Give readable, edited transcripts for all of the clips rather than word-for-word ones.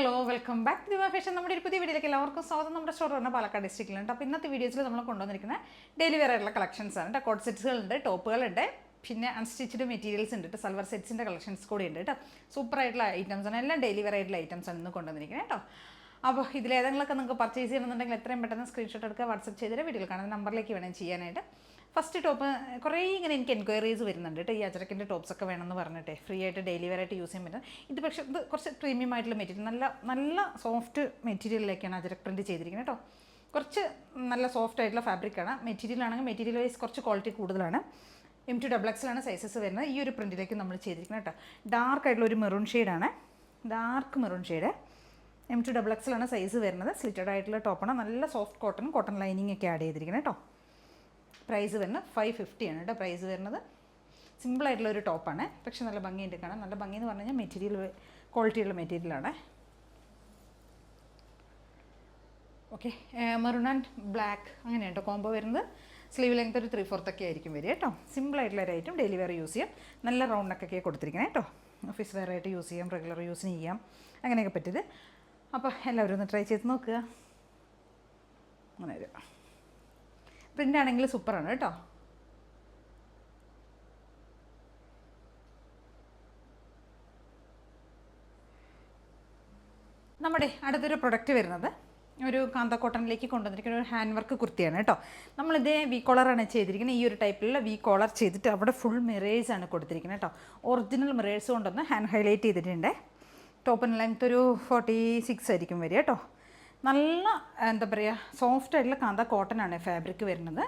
Hello welcome back to fashion. നമ്മുടെ ഒരു പുതിയ വീഡിയോയിലേക്ക് എല്ലാവർക്കും സ്വാഗതം. നമ്മുടെ സ്റ്റോർ പറഞ്ഞാൽ പാലക്കാട് ഡിസ്ട്രിക്റ്റിലുണ്ട്. അപ്പോൾ ഇന്നത്തെ വീഡിയോസിൽ നമ്മൾ കൊണ്ടുവന്നിരിക്കുന്ന ഡെയിലി വെയർ ആയിട്ടുള്ള കളക്ഷൻസ് ആണ് കേട്ടോ. കോട്ട് സെറ്റ്സുകളുണ്ട്, ടോപ്പുകളുണ്ട്, പിന്നെ അൺസ്റ്റിച്ച്ഡ് മെറ്റീരിയൽസ് ഉണ്ട് കേട്ടോ. സൽവാർ സെറ്റ്സിൻ്റെ കളക്ഷൻസ് കൂടി ഉണ്ട് കേട്ടോ. സൂപ്പർ ആയിട്ടുള്ള ഐറ്റംസ് ആണ്, എല്ലാം ഡെയിലി വെയർ ആയിട്ടുള്ള ഐറ്റംസ് ആണ് ഇന്ന് കൊണ്ടുവന്നിരിക്കുന്നത് കേട്ടോ. അപ്പോൾ ഇതിലേതെങ്കിലുമൊക്കെ നിങ്ങൾക്ക് പർച്ചേസ് ചെയ്യണമെന്നുണ്ടെങ്കിൽ എത്രയും പെട്ടെന്ന് സ്ക്രീൻഷോട്ട് എടുക്കുക, വാട്സപ്പ് ചെയ്തിട്ട് വീഡിയോയിൽ കാണുന്ന നമ്പറിലേക്ക് വേണം ചെയ്യാനായിട്ട്. ഫസ്റ്റ് ടോപ്പ് കുറേ ഇങ്ങനെ എനിക്ക് എൻക്വയറീസ് വരുന്നുണ്ട് കേട്ടോ. ഈ അജരക്കിൻ്റെ ടോപ്സൊക്കെ വേണമെന്ന് പറഞ്ഞിട്ട് ഫ്രീ ആയിട്ട് ഡെയിലി വെയർ ആയിട്ട് യൂസ് ചെയ്യാൻ പറ്റും. ഇത് പക്ഷേ ഇത് കുറച്ച് പ്രീമിയം ആയിട്ടുള്ള മെറ്റീരിയൽ, നല്ല സോഫ്റ്റ് മെറ്റീരിയലിലേക്കാണ് അജരക് പ്രിൻറ്റ് ചെയ്തിരിക്കുന്നത് കേട്ടോ. കുറച്ച് നല്ല സോഫ്റ്റ് ആയിട്ടുള്ള ഫാബ്രിക്കാണ്. മെറ്റീരിയൽ ആണെങ്കിൽ മെറ്റീരിയൽ വൈസ് കുറച്ച് ക്വാളിറ്റി കൂടുതലാണ്. M2XX സൈസസ് വരുന്നത്. ഈ ഒരു പ്രിൻറ്റിലേക്ക് നമ്മൾ ചെയ്തിരിക്കുന്നത് കേട്ടോ. ഡാർക്ക് ആയിട്ടുള്ള ഒരു മെറൂൺ ഷെയ്ഡാണ്, dark maroon shade. M2XX size വരുന്നത്. സ്ലിറ്റഡ് ആയിട്ടുള്ള ടോപ്പാണ്. നല്ല സോഫ്റ്റ് കോട്ടൺ ലൈനിങ് ഒക്കെ ആഡ് ചെയ്തിരിക്കുന്നത് കേട്ടോ. പ്രൈസ് വരുന്നത് 550 ആണ് കേട്ടോ. പ്രൈസ് വരുന്നത് സിമ്പിളായിട്ടുള്ള ഒരു ടോപ്പാണ്, പക്ഷെ നല്ല ഭംഗിയുണ്ട് കാണാൻ. നല്ല ഭംഗി എന്ന് പറഞ്ഞു കഴിഞ്ഞാൽ മെറ്റീരിയൽ ക്വാളിറ്റിയുള്ള മെറ്റീരിയലാണ്. ഓക്കെ, മെറൂൺ ആൻഡ് ബ്ലാക്ക് അങ്ങനെയാണ് കേട്ടോ കോംബോ വരുന്നത്. സ്ലീവ് ലെങ്ത് ഒരു 3/4 ഒക്കെ ആയിരിക്കും വരിക കേട്ടോ. സിമ്പിളായിട്ടുള്ള ഒരു ഐറ്റം, ഡെയിലി വെയർ യൂസ് ചെയ്യാം. നല്ല റൗണ്ട് നെക്കൊക്കെ കൊടുത്തിരിക്കുന്നത് കേട്ടോ. ഓഫീസ് വെയർ ആയിട്ട് യൂസ് ചെയ്യാം, റെഗുലർ യൂസിന് ചെയ്യാം, അങ്ങനെയൊക്കെ പറ്റിയത്. അപ്പോൾ എല്ലാവരും ഒന്ന് ട്രൈ ചെയ്ത് നോക്കുക. അങ്ങനെ ഒരു പ്രിൻ്റ് ആണെങ്കിൽ സൂപ്പറാണ് കേട്ടോ. നമ്മുടെ അടുത്തൊരു പ്രൊഡക്റ്റ് വരുന്നത് ഒരു കാന്ത കോട്ടണിലേക്ക് കൊണ്ടുവന്നിരിക്കുന്ന ഒരു ഹാൻഡ് വർക്ക് കുർത്തിയാണ് കേട്ടോ. നമ്മളിതേ വി കോളറാണ് ചെയ്തിരിക്കുന്നത്. ഈ ഒരു ടൈപ്പിലുള്ള വി കോളർ ചെയ്തിട്ട് അവിടെ ഫുൾ മിറേഴ്സ് ആണ് കൊടുത്തിരിക്കുന്നത് കേട്ടോ. ഒറിജിനൽ മിറേഴ്സ് കൊണ്ടൊന്ന് ഹാൻഡ് ഹൈലൈറ്റ് ചെയ്തിട്ടുണ്ട്. ടോപ്പിന് ലെങ്ത് ഒരു 46 ആയിരിക്കും വരിക കേട്ടോ. നല്ല എന്താ പറയുക, സോഫ്റ്റ് ആയിട്ടുള്ള കാന്ത കോട്ടനാണ് ഫാബ്രിക് വരുന്നത്.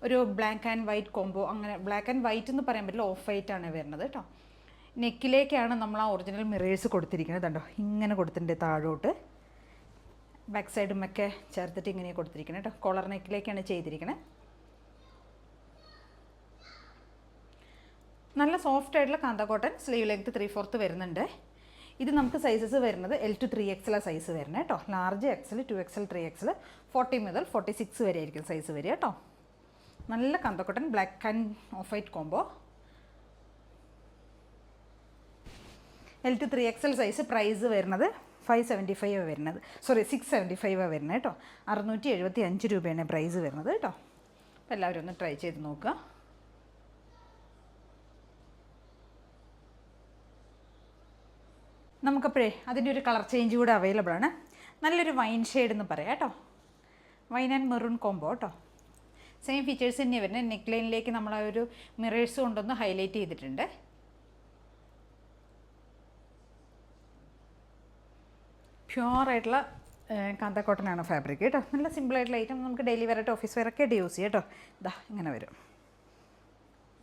ഒരു ബ്ലാക്ക് ആൻഡ് വൈറ്റ് കോംബോ, അങ്ങനെ ബ്ലാക്ക് ആൻഡ് വൈറ്റ് എന്ന് പറയാൻ പറ്റില്ല, ഓഫ് വൈറ്റ് ആണ് വരുന്നത് കേട്ടോ. നെക്കിലേക്കാണ് നമ്മൾ ആ ഒറിജിനൽ മിറേഴ്സ് കൊടുത്തിരിക്കുന്നത് കണ്ടോ. ഇങ്ങനെ കൊടുത്തിട്ടുണ്ട് താഴോട്ട്, ബാക്ക് സൈഡുമൊക്കെ ചേർത്തിട്ട് ഇങ്ങനെ കൊടുത്തിരിക്കുന്നത് കേട്ടോ. കോളർ നെക്കിലേക്കാണ് ചെയ്തിരിക്കുന്നത്. നല്ല സോഫ്റ്റ് ആയിട്ടുള്ള കാന്ത കോട്ടൺ. സ്ലീവ് ലെങ്ത് 3/4 വരുന്നുണ്ട്. ഇത് നമുക്ക് സൈസസ് വരുന്നത് L to 3XL സൈസ് വരുന്നത് കേട്ടോ. ലാർജ് XL, 2XL, 3XL, 40 മുതൽ 46 വരെ ആയിരിക്കും സൈസ് വരിക കേട്ടോ. നല്ല kantha cotton black and off white combo. L to 3XL size. Price വരുന്നത് 575 വരുന്നത്, 675 വരുന്നത് കേട്ടോ. 675 രൂപയാണ് പ്രൈസ് വരുന്നത് കേട്ടോ. അപ്പോൾ എല്ലാവരും ഒന്ന് ട്രൈ ചെയ്ത് നോക്കുക. നമുക്കപ്പോഴേ അതിൻ്റെ ഒരു കളർ ചേഞ്ച് കൂടെ അവൈലബിൾ ആണ്. നല്ലൊരു വൈൻ ഷെയ്ഡ് എന്ന് പറയാം കേട്ടോ. വൈൻ ആൻഡ് മെറൂൺ കോംബോ കേട്ടോ. സെയിം ഫീച്ചേഴ്സ് തന്നെ വരുന്നത്. നെക്ക് ലൈനിലേക്ക് നമ്മൾ ആ ഒരു മിറേഴ്സ് കൊണ്ടൊന്ന് ഹൈലൈറ്റ് ചെയ്തിട്ടുണ്ട്. പ്യുവറായിട്ടുള്ള കാന്ത കോട്ടനാണ് ഫാബ്രിക് കേട്ടോ. നല്ല സിമ്പിളായിട്ടുള്ള ഐറ്റം. നമുക്ക് ഡെയിലി വെയർ ആയിട്ട് ഓഫീസ് വെയർ ഒക്കെ ആയിട്ട് യൂസ് ചെയ്യാം കേട്ടോ. ഇതാ ഇങ്ങനെ വരും.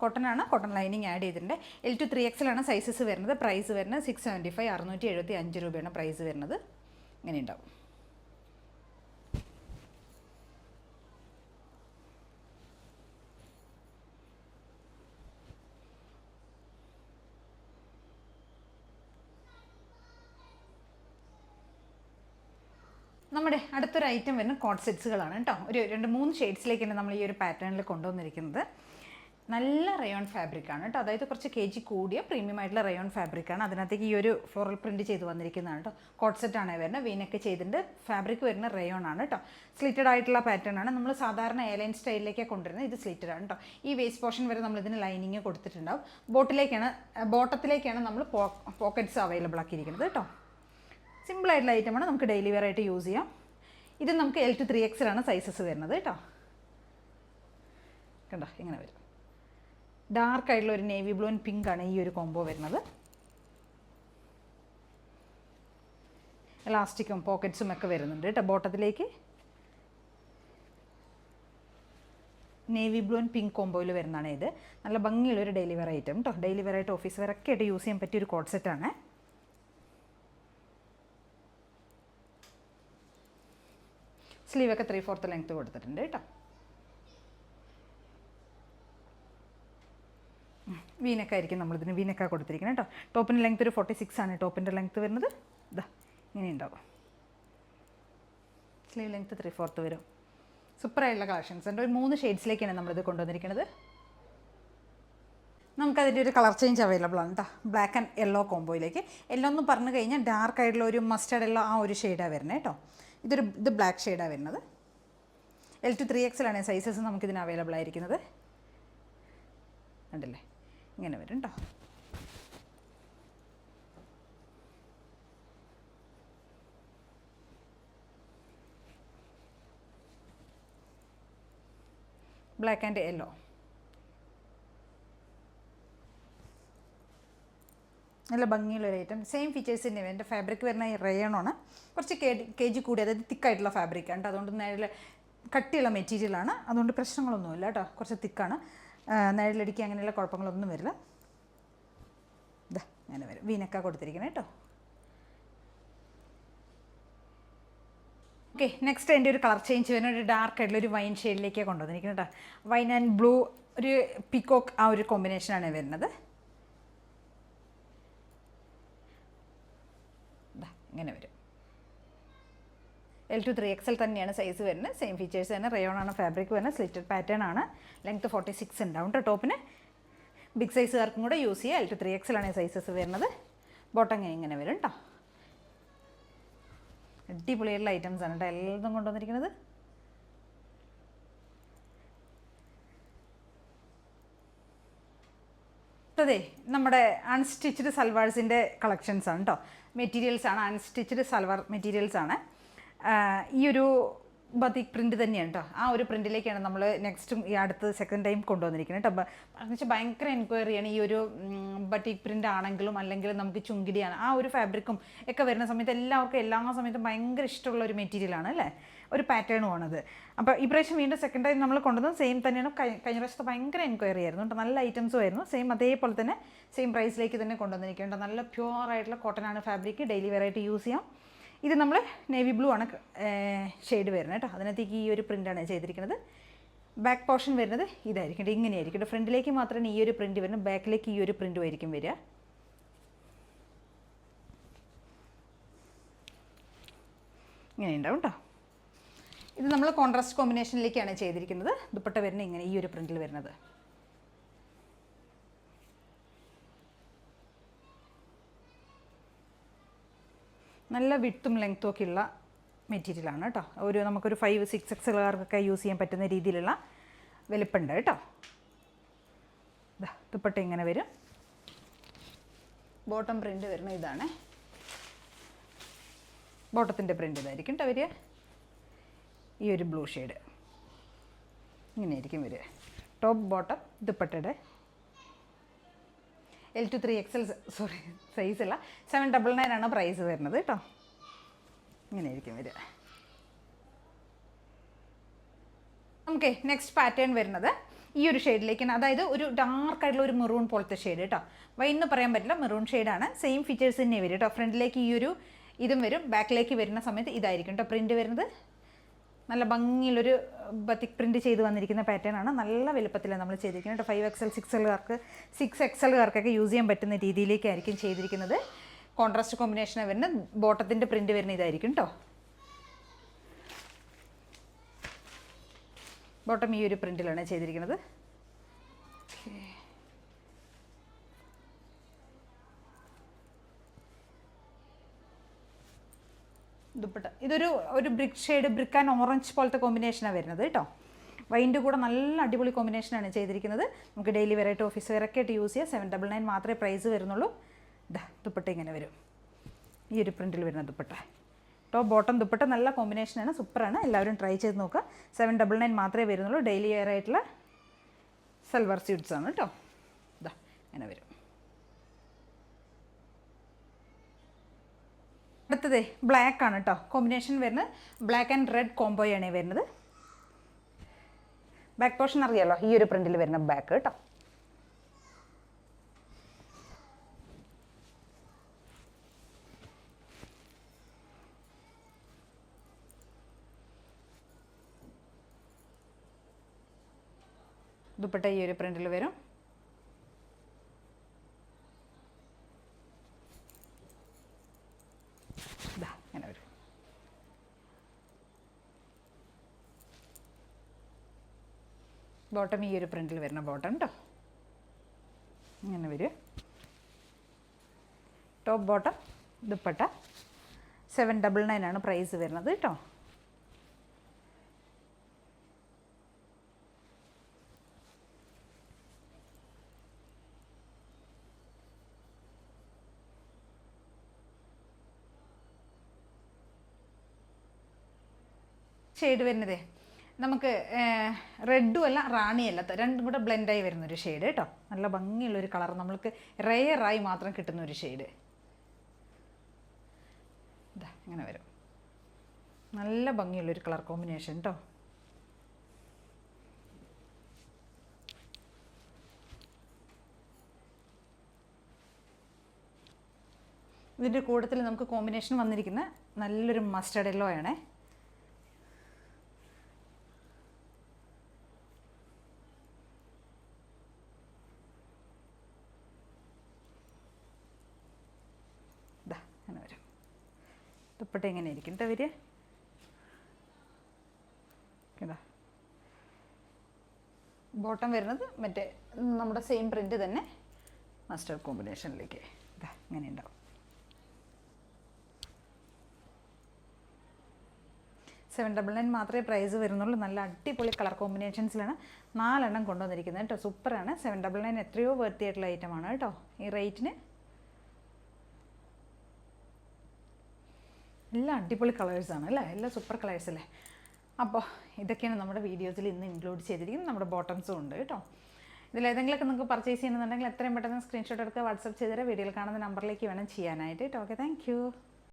കോട്ടനാണ്, കോട്ടൺ ലൈനിങ് ആഡ് ചെയ്തിട്ടുണ്ട്. L to 3XL സൈസസ് വരുന്നത്. പ്രൈസ് വരുന്നത് 675, 675 രൂപയാണ് പ്രൈസ് വരുന്നത്. ഇങ്ങനെ ഉണ്ടാവും. നമ്മുടെ അടുത്തൊരു ഐറ്റം വരുന്ന കോട്ട് സെറ്റ്സുകളാണ് കേട്ടോ. ഒരു 2-3 ഷെയ്ഡ്സിലേക്കാണ് നമ്മൾ ഈ ഒരു പാറ്റേണിൽ കൊണ്ടുവന്നിരിക്കുന്നത്. നല്ല റയോൺ ഫാബ്രിക്കാണ് കേട്ടോ. അതായത് കുറച്ച് kg കൂടിയ പ്രീമിയം ആയിട്ടുള്ള റയോൺ ഫാബ്രിക്കാണ്. അതിനകത്തേക്ക് ഈ ഒരു ഫ്ലോറൽ പ്രിൻറ്റ് ചെയ്ത് വന്നിരിക്കുന്നതാണ് കേട്ടോ. കോട്ട് സെറ്റാണ് വരുന്നത്. വീനൊക്കെ ചെയ്തിട്ടുണ്ട്. ഫാബ്രിക് വരുന്ന റയോൺ ആണ് കേട്ടോ. സ്ലിറ്റഡ് ആയിട്ടുള്ള പാറ്റേൺ ആണ്. നമ്മൾ സാധാരണ എയർലൈൻ സ്റ്റൈലിലേക്കാണ് കൊണ്ടുവരുന്നത്. ഇത് സ്ലിറ്റഡ് ആണ് കേട്ടോ. ഈ വേസ്റ്റ് പോർഷൻ വരെ നമ്മളിതിന് ലൈനിങ് കൊടുത്തിട്ടുണ്ടാവും. ബോട്ടത്തിലേക്കാണ് നമ്മൾ പോക്കറ്റ്സ് അവൈലബിൾ ആക്കിയിരിക്കുന്നത് കേട്ടോ. സിമ്പിളായിട്ടുള്ള ഐറ്റമാണ്. നമുക്ക് ഡെയിലി വെയർ ആയിട്ട് യൂസ് ചെയ്യാം. ഇത് നമുക്ക് L to 3XL സൈസസ് വരുന്നത് കേട്ടോ. കണ്ടോ ഇങ്ങനെ വരും. ഡാർക്ക് ആയിട്ടുള്ള ഒരു നേവി ബ്ലൂ ആൻഡ് പിങ്ക് ആണ് ഈ ഒരു കോംബോ വരുന്നത്. എലാസ്റ്റിക്കും പോക്കറ്റ്സും ഒക്കെ വരുന്നുണ്ട് കേട്ടോ. ബോട്ടത്തിലേക്ക് നേവി ബ്ലൂ ആൻഡ് പിങ്ക് കോംബോയിൽ വരുന്നതാണ് ഇത്. നല്ല ഭംഗിയുള്ളൊരു ഡെയിലി വെയർ ഐറ്റം കേട്ടോ. ഡെയിലി വെയർ ആയിട്ട് ഓഫീസ് വെയർ ഒക്കെ ആയിട്ട് യൂസ് ചെയ്യാൻ പറ്റിയ ഒരു കോട്ട് സെറ്റാണ്. സ്ലീവൊക്കെ 3/4 ലെങ്ത് കൊടുത്തിട്ടുണ്ട് കേട്ടോ. വീനൊക്കെ ആയിരിക്കും നമ്മളിതിന് വീനൊക്കെ കൊടുത്തിരിക്കുന്നത് കേട്ടോ. ടോപ്പിൻ്റെ ലെങ്ത് ഒരു 46 ആണ് ടോപ്പിൻ്റെ ലെങ്ത് വരുന്നത്. ഇതാ ഇങ്ങനെ ഉണ്ടാവും. സ്ലീവ് ലെങ്ത് 3/4 വരും. സൂപ്പറായിട്ടുള്ള കളക്ഷൻസ് ഉണ്ട്. ഒരു 3 ഷെയ്ഡ്സിലേക്കാണ് നമ്മളിത് കൊണ്ടുവന്നിരിക്കുന്നത്. നമുക്കതിൻ്റെ ഒരു കളർ ചേഞ്ച് അവൈലബിൾ ആണ് കേട്ടോ. ബ്ലാക്ക് ആൻഡ് യെല്ലോ കോംബോയിലേക്ക്. യെല്ലോ എന്ന് പറഞ്ഞു കഴിഞ്ഞാൽ ഡാർക്ക് ആയിട്ടുള്ള ഒരു മസ്റ്റേർഡ് യെല്ലോ ആ ഒരു ഷെയ്ഡാണ് വരുന്നത് കേട്ടോ. ഇത് ബ്ലാക്ക് ഷെയ്ഡാണ് വരുന്നത്. L to 3XL ആണ് സൈസസ് നമുക്കിതിന് അവൈലബിൾ ആയിരിക്കുന്നത്. കണ്ടില്ലേ, ഇങ്ങനെ വരും കേട്ടോ. Black and yellow. നല്ല ഭംഗിയുള്ളൊരു ഐറ്റം. സെയിം ഫീച്ചേഴ്സ് തന്നെ. എൻ്റെ ഫാബ്രിക് വരുന്ന ഈ റയോണാണ്. കുറച്ച് KG കൂടി, അതായത് തിക്കായിട്ടുള്ള ഫാബ്രിക്കാണ് കേട്ടോ. അതുകൊണ്ട് നേരിൽ കട്ടിയുള്ള മെറ്റീരിയലാണ്. അതുകൊണ്ട് പ്രശ്നങ്ങളൊന്നുമില്ല കേട്ടോ. കുറച്ച് തിക്കാണ്. നേരിലടിക്കുക അങ്ങനെയുള്ള കുഴപ്പങ്ങളൊന്നും വരില്ല. ഇതാ അങ്ങനെ വരും. വീനക്ക കൊടുത്തിരിക്കുന്നത് കേട്ടോ. ഓക്കെ, നെക്സ്റ്റ് എൻ്റെ ഒരു കളർ ചേഞ്ച് വരുന്ന ഒരു ഡാർക്ക് ആയിട്ടുള്ള ഒരു വൈൻ ഷെയ്ഡിലേക്ക് കൊണ്ടുവന്നിരിക്കുന്നത് കേട്ടോ. വൈൻ ആൻഡ് ബ്ലൂ, ഒരു പീക്കോക്ക് ആ ഒരു കോമ്പിനേഷനാണ് വരുന്നത്. ഇങ്ങനെ വരും. L to 3XL തന്നെയാണ് സൈസ് വരുന്നത്. സെയിം ഫീച്ചേഴ്സ് തന്നെ. റയോണാണ് ഫാബ്രിക് വരുന്നത്. സ്ലിറ്റഡ് പാറ്റേൺ ആണ്. ലെങ്ത് 46 ഉണ്ടാവും കേട്ടോ ടോപ്പിന്. ബിഗ് സൈസുകാർക്കും കൂടെ യൂസ് ചെയ്യുക. L to 3XL ആണ് സൈസസ് വരുന്നത്. ബോട്ടം ഇങ്ങനെ വരും കേട്ടോ. അടിപൊളിയായിട്ടുള്ള ഐറ്റംസ് ആണ് കേട്ടോ എല്ലാം കൊണ്ടുവന്നിരിക്കുന്നത്. അതെ, നമ്മുടെ അൺസ്റ്റിച്ച്ഡ് സൽവാർസിൻ്റെ കളക്ഷൻസ് ആണ് കേട്ടോ. മെറ്റീരിയൽസ് ആണ്, അൺസ്റ്റിച്ച്ഡ് സൽവാർ മെറ്റീരിയൽസ് ആണ്. ഈ ഒരു ബത്തിക് പ്രിൻറ്റ് തന്നെയാണ് കേട്ടോ. ആ ഒരു പ്രിൻറ്റിലേക്കാണ് നമ്മൾ നെക്സ്റ്റും ഈ അടുത്ത് സെക്കൻഡ് ടൈം കൊണ്ടുവന്നിരിക്കുന്നത് കേട്ടോ. എന്ന് വെച്ചാൽ ഭയങ്കര എൻക്വയറിയാണ് ഈ ഒരു ബത്തിക് പ്രിൻ്റ് ആണെങ്കിലും അല്ലെങ്കിൽ നമുക്ക് ചുങ്കിടിയാണ് ആ ഒരു ഫാബ്രിക്കും ഒക്കെ വരുന്ന സമയത്ത് എല്ലാവർക്കും എല്ലാ സമയത്തും ഭയങ്കര ഇഷ്ടമുള്ള ഒരു മെറ്റീരിയലാണ് അല്ലേ, ഒരു പാറ്റേണുമാണത്. അപ്പോൾ ഈ പ്രാവശ്യം വീണ്ടും സെക്കൻഡ് ടൈം നമ്മൾ കൊണ്ടുവന്നത് സെയിം തന്നെയാണ്. കഴിഞ്ഞ പ്രാവശ്യത്തെ ഭയങ്കര എൻക്വയറി ആയിരുന്നു കേട്ടോ. നല്ല ഐറ്റംസും ആയിരുന്നു. സെയിം അതേപോലെ തന്നെ സെയിം പ്രൈസിലേക്ക് തന്നെ കൊണ്ടുവന്നിരിക്കേണ്ട നല്ല പ്യുവർ ആയിട്ടുള്ള കോട്ടനാണ് ഫാബ്രിക്. ഡെയിലി വെയറായിട്ട് യൂസ് ചെയ്യാം. ഇത് നമ്മൾ നേവി ബ്ലൂ ആണ് ഷെയ്ഡ് വരുന്നത് കേട്ടോ. അതിനകത്തേക്ക് ഈ ഒരു പ്രിൻ്റാണ് ചെയ്തിരിക്കുന്നത്. ബാക്ക് പോർഷൻ വരുന്നത് ഇതായിരിക്കും, ഇങ്ങനെയായിരിക്കും. ഫ്രണ്ടിലേക്ക് മാത്രമേ ഈ ഒരു പ്രിൻറ്റ് വരുന്നത്, ബാക്കിലേക്ക് ഈ ഒരു പ്രിൻറ്റും ആയിരിക്കും വരിക. ഇങ്ങനെ ഉണ്ടാവും കേട്ടോ. ഇത് നമ്മൾ കോൺട്രാസ്റ്റ് കോമ്പിനേഷനിലേക്കാണ് ചെയ്തിരിക്കുന്നത്. ദുപ്പട്ട വരുന്നത് ഇങ്ങനെ ഈ ഒരു പ്രിൻറ്റിൽ വരുന്നത്. നല്ല വിട്ടും ലെങ്ത്തും ഒക്കെ ഉള്ള മെറ്റീരിയലാണ് കേട്ടോ. നമുക്കൊരു 5-6XLകാർക്കൊക്കെ യൂസ് ചെയ്യാൻ പറ്റുന്ന രീതിയിലുള്ള വലിപ്പമുണ്ട് കേട്ടോ. ദുപ്പട്ട ഇങ്ങനെ വരും. ബോട്ടം പ്രിൻ്റ് വരുന്ന ഇതാണ്. ബോട്ടത്തിൻ്റെ പ്രിൻ്റ് ഇതായിരിക്കും കേട്ടോ വരിക. ഈ ഒരു ബ്ലൂ ഷെയ്ഡ് ഇങ്ങനെയായിരിക്കും വരിക. ടോപ്പ് ബോട്ടം ദുപ്പട്ടയുടെ L to 3XL സൈസല്ല, 799 ആണ് പ്രൈസ് വരുന്നത് കേട്ടോ. ഇങ്ങനെയായിരിക്കും വരിക. ഓക്കെ, നെക്സ്റ്റ് പാറ്റേൺ വരുന്നത് ഈ ഒരു ഷെയ്ഡിലേക്കാണ്. അതായത് ഒരു ഡാർക്കായിട്ടുള്ള ഒരു മെറൂൺ പോലത്തെ ഷെയ്ഡ് കേട്ടോ. വൈൻ എന്ന് പറയാൻ പറ്റില്ല, മെറൂൺ ഷെയ്ഡാണ്. സെയിം ഫീച്ചേഴ്സ് തന്നെ വരും കേട്ടോ. ഫ്രണ്ടിലേക്ക് ഈ ഒരു ഇതും വരും. ബാക്കിലേക്ക് വരുന്ന സമയത്ത് ഇതായിരിക്കും കേട്ടോ പ്രിൻറ്റ് വരുന്നത്. നല്ല ഭംഗിയുള്ളൊരു ബത്തിക് പ്രിൻറ്റ് ചെയ്ത് വന്നിരിക്കുന്ന പാറ്റേൺ ആണ്. നല്ല വലുപ്പത്തിലാണ് നമ്മൾ ചെയ്തിരിക്കുന്നത്. 5XL 6XLകാർക്കൊക്കെ യൂസ് ചെയ്യാൻ പറ്റുന്ന രീതിയിലേക്കായിരിക്കും ചെയ്തിരിക്കുന്നത്. കോൺട്രാസ്റ്റ് കോമ്പിനേഷനാണ് വരുന്നത്. ബോട്ടത്തിൻ്റെ പ്രിൻറ്റ് വരുന്ന ഇതായിരിക്കും കേട്ടോ. ബോട്ടം ഈ ഒരു പ്രിൻറ്റിലാണ് ചെയ്തിരിക്കുന്നത്. ദുപ്പട്ട ഇതൊരു ബ്രിക്ക് ആൻഡ് ഓറഞ്ച് പോലത്തെ കോമ്പിനേഷനാണ് വരുന്നത് കേട്ടോ. വൈൻ്റെ കൂടെ നല്ല അടിപൊളി കോമ്പിനേഷനാണ് ചെയ്തിരിക്കുന്നത്. നമുക്ക് ഡെയിലി വെറൈറ്റി ഓഫീസ് വെയറൊക്കെ ആയിട്ട് യൂസ് ചെയ്യാം. 799 മാത്രമേ പ്രൈസ് വരുന്നുള്ളൂ. ദുപ്പട്ട ഇങ്ങനെ വരും. ഈ ഒരു പ്രിൻറ്റിൽ വരുന്ന ദുപ്പട്ട. ടോപ്പ് ബോട്ടം ദുപ്പട്ട നല്ല കോമ്പിനേഷനാണ്, സൂപ്പറാണ്. എല്ലാവരും ട്രൈ ചെയ്ത് നോക്കുക. 799 മാത്രമേ വരുന്നുള്ളൂ. ഡെയിലി വെയർ ആയിട്ടുള്ള സൽവാർ സ്യൂട്ട്സ് ആണ് കേട്ടോ. ഇങ്ങനെ വരും. അടുത്തത് ബ്ലാക്ക് ആണ് കേട്ടോ. കോമ്പിനേഷൻ വരുന്നത് ബ്ലാക്ക് ആൻഡ് റെഡ് കോംബോയാണ് വരുന്നത്. ബാക്ക് പോർഷൻ അറിയാലോ, ഈ ഒരു പ്രിന്റിൽ വരുന്ന ബാക്ക് കേട്ടോ. ദുപ്പട്ട ഈ ഒരു പ്രിന്റിൽ വരും. അങ്ങനെ വരും. ബോട്ടം ഈ ഒരു പ്രിന്റിൽ വരുന്ന ബോട്ടം കേട്ടോ. ഇങ്ങനെ വരും. ടോപ്പ് ബോട്ടം ദുപ്പട്ട 799 ആണ് പ്രൈസ് വരുന്നത് കേട്ടോ. ഷെയ്ഡ് വരുന്നതേ നമുക്ക് റെഡും അല്ല റാണിയല്ല, രണ്ടും കൂടെ ബ്ലെൻഡായി വരുന്നൊരു ഷെയ്ഡ് കേട്ടോ. നല്ല ഭംഗിയുള്ളൊരു കളർ, നമ്മൾക്ക് റെയറായി മാത്രം കിട്ടുന്ന ഒരു ഷെയ്ഡ്. ഇതാ ഇങ്ങനെ വരും. നല്ല ഭംഗിയുള്ളൊരു കളർ കോമ്പിനേഷൻ കേട്ടോ. ഇതിൻ്റെ കൂട്ടത്തിൽ നമുക്ക് കോമ്പിനേഷൻ വന്നിരിക്കുന്ന നല്ലൊരു മസ്റ്റർഡ് യെല്ലോ ആണേ. അങ്ങനെ വരും. ദുപ്പട്ട ഇങ്ങനെ ഇരിക്കും കേട്ടോ വരിക. കേട്ടോ ബോട്ടം വരുന്നത് മറ്റേ നമ്മുടെ സെയിം പ്രിൻ്റ് തന്നെ മസ്റ്റർഡ് കോമ്പിനേഷനിലേക്ക് ഇതാ ഇങ്ങനെ ഉണ്ടാവും. 799 മാത്രമേ പ്രൈസ് വരുന്നുള്ളൂ. നല്ല അടിപൊളി കളർ കോമ്പിനേഷൻസിലാണ് 4 എണ്ണം കൊണ്ടുവന്നിരിക്കുന്നത് കേട്ടോ. സൂപ്പറാണ്. 799 എത്രയോ വർത്തി ആയിട്ടുള്ള ഐറ്റമാണ് കേട്ടോ ഈ റേറ്റിന്. എല്ലാം അടിപൊളി കളേഴ്സാണ് അല്ലേ, എല്ലാം സൂപ്പർ കളേഴ്സ് അല്ലേ. അപ്പോൾ ഇതൊക്കെയാണ് നമ്മുടെ വീഡിയോസിൽ ഇന്ന് ഇൻക്ലൂഡ് ചെയ്തിരിക്കുന്നത്. നമ്മുടെ ബോട്ടംസും ഉണ്ട് കേട്ടോ. ഇതിലേതെങ്കിലുമൊക്കെ നിങ്ങൾക്ക് പർച്ചേസ് ചെയ്യുന്നുണ്ടെങ്കിൽ എത്രയും പെട്ടെന്ന് സ്ക്രീൻഷോട്ട് എടുക്കുക, വാട്സപ്പ് ചെയ്തേരാ. വീഡിയോയിൽ കാണുന്ന നമ്പറിലേക്ക് വേണം ചെയ്യാനായിട്ട് കേട്ടോ. Okay, thank you.